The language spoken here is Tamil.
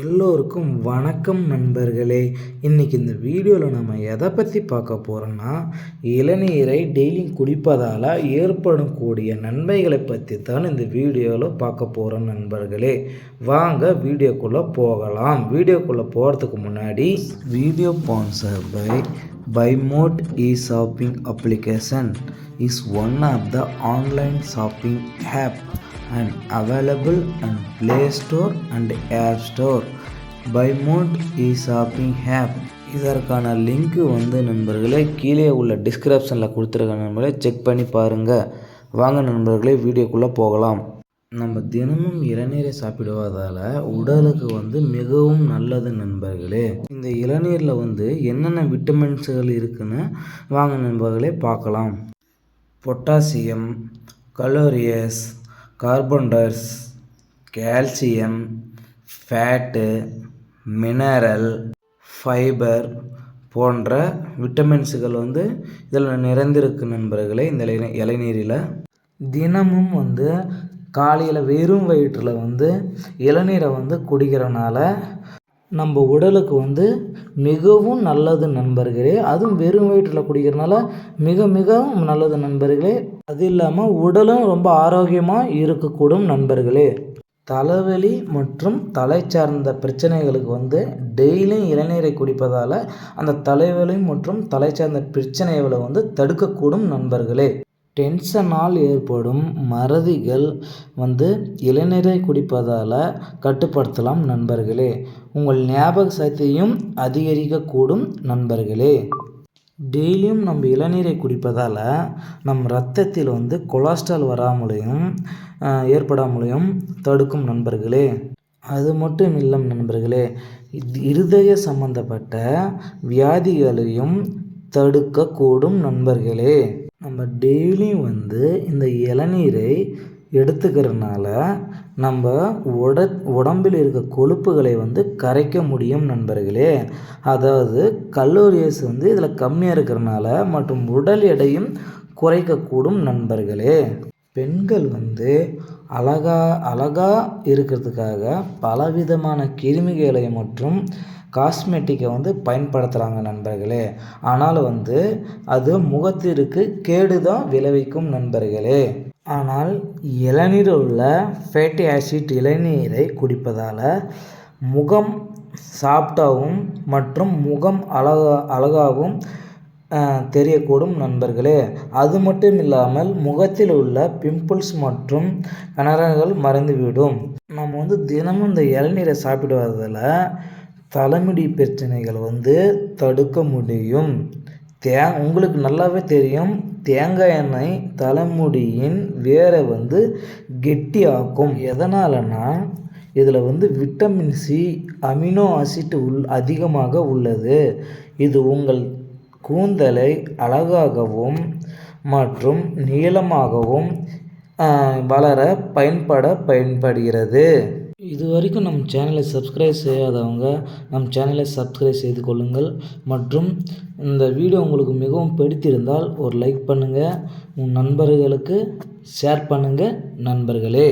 எல்லோருக்கும் வணக்கம் நண்பர்களே. இன்றைக்கி இந்த வீடியோவில் நம்ம எதை பற்றி பார்க்க போகிறோன்னா, இளநீரை டெய்லியும் குடிப்பதால் ஏற்படக்கூடிய நன்மைகளை பற்றி தான் இந்த வீடியோவில் பார்க்க போகிறோம் நண்பர்களே. வாங்க வீடியோக்குள்ளே போகலாம். வீடியோக்குள்ளே போகிறதுக்கு முன்னாடி video sponsor by mode e-shopping application is one of the online shopping app and available on Play Store and App Store. Buymode e-shopping app இதற்கான லிங்க் நண்பர்களே கீழே உள்ள டிஸ்கிரிப்ஷனில் கொடுத்துருக்க நண்பர்களே, செக் பண்ணி பாருங்கள். வாங்க நண்பர்களே வீடியோக்குள்ளே போகலாம். நம்ம தினமும் இளநீரை சாப்பிடுவதால் உடலுக்கு மிகவும் நல்லது நண்பர்களே. இந்த இளநீரில் என்னென்ன விட்டமின்ஸ்கள் இருக்குன்னு வாங்க நண்பர்களே பார்க்கலாம். Potassium, calories, carbohydrates, calcium, fat, mineral, fibre போன்ற விட்டமின்ஸுகள் இதில் நிறைந்திருக்கு நண்பர்களே. இந்த இளநீரில் தினமும் காலையில் வெறும் வயிற்றில் இளநீரை குடிக்கிறனால நம்ம உடலுக்கு மிகவும் நல்லது நண்பர்களே. அதுவும் வெறும் வயிற்றில் குடிக்கிறனால மிகவும் நல்லது நண்பர்களே. அது இல்லாமல் உடலும் ரொம்ப ஆரோக்கியமாக இருக்கக்கூடும் நண்பர்களே. தலைவலி மற்றும் தலை சார்ந்த பிரச்சனைகளுக்கு டெய்லியும் இளநீரை குடிப்பதால் அந்த தலைவலி மற்றும் தலை சார்ந்த பிரச்சனைகளை தடுக்கக்கூடும் நண்பர்களே. டென்ஷனால் ஏற்படும் மறதிகள் இளநீரை குடிப்பதால் கட்டுப்படுத்தலாம் நண்பர்களே. உங்கள் ஞாபக சக்தியும் அதிகரிக்கக்கூடும் நண்பர்களே. டெய்லியும் நம்ம இளநீரை குடிப்பதால் நம் இரத்தத்தில் கொலஸ்ட்ரால் வராமலையும் ஏற்படாமலையும் தடுக்கும் நண்பர்களே. அது மட்டும் இல்லை நண்பர்களே, இருதய சம்பந்தப்பட்ட வியாதிகளையும் தடுக்கக்கூடும் நண்பர்களே. நம்ம டெய்லியும் இந்த இளநீரை எடுத்துக்கிறதுனால நம்ம உடம்பில் இருக்க கொழுப்புகளை கரைக்க முடியும் நண்பர்களே. அதாவது கலோரியஸ் இதில் கம்மியாக இருக்கிறனால மற்றும் உடல் எடையும் குறைக்கக்கூடும் நண்பர்களே. பெண்கள் அழகா இருக்கிறதுக்காக பலவிதமான கிருமிகளை மற்றும் காஸ்மெட்டிக்கை பயன்படுத்துகிறாங்க நண்பர்களே. ஆனால் அது முகத்திற்கு கேடு தான் விளைவிக்கும் நண்பர்களே. ஆனால் இளநீரில் உள்ள ஃபேட்டி ஆசிட் இளநீரை குடிப்பதால் முகம் சாஃப்டாகவும் மற்றும் முகம் அழகாகவும் தெரியக்கூடும் நண்பர்களே. அது மட்டும் இல்லாமல் முகத்தில் உள்ள பிம்பிள்ஸ் மற்றும் கனரங்கள் மறைந்துவிடும். நம்ம தினமும் இந்த இளநீரை சாப்பிடுவதால் தலைமுடி பிரச்சனைகள் தடுக்க முடியும். உங்களுக்கு நல்லாவே தெரியும், தேங்காய் எண்ணெய் தலைமுடியின் வேரை கெட்டியாக்கும். எதனாலனா இதில் விட்டமின் சி, அமினோ ஆசிட் அதிகமாக உள்ளது. இது உங்கள் கூந்தலை அழகாகவும் மற்றும் நீளமாகவும் வளர பயன்படுகிறது. இது வரைக்கும் நம் சேனலை சப்ஸ்கிரைப் செய்யாதவங்க நம் சேனலை சப்ஸ்கிரைப் செய்து கொள்ளுங்கள். மற்றும் இந்த வீடியோ உங்களுக்கு மிகவும் பிடித்திருந்தால் ஒரு லைக் பண்ணுங்கள். உன் நண்பர்களுக்கு ஷேர் பண்ணுங்கள் நண்பர்களே.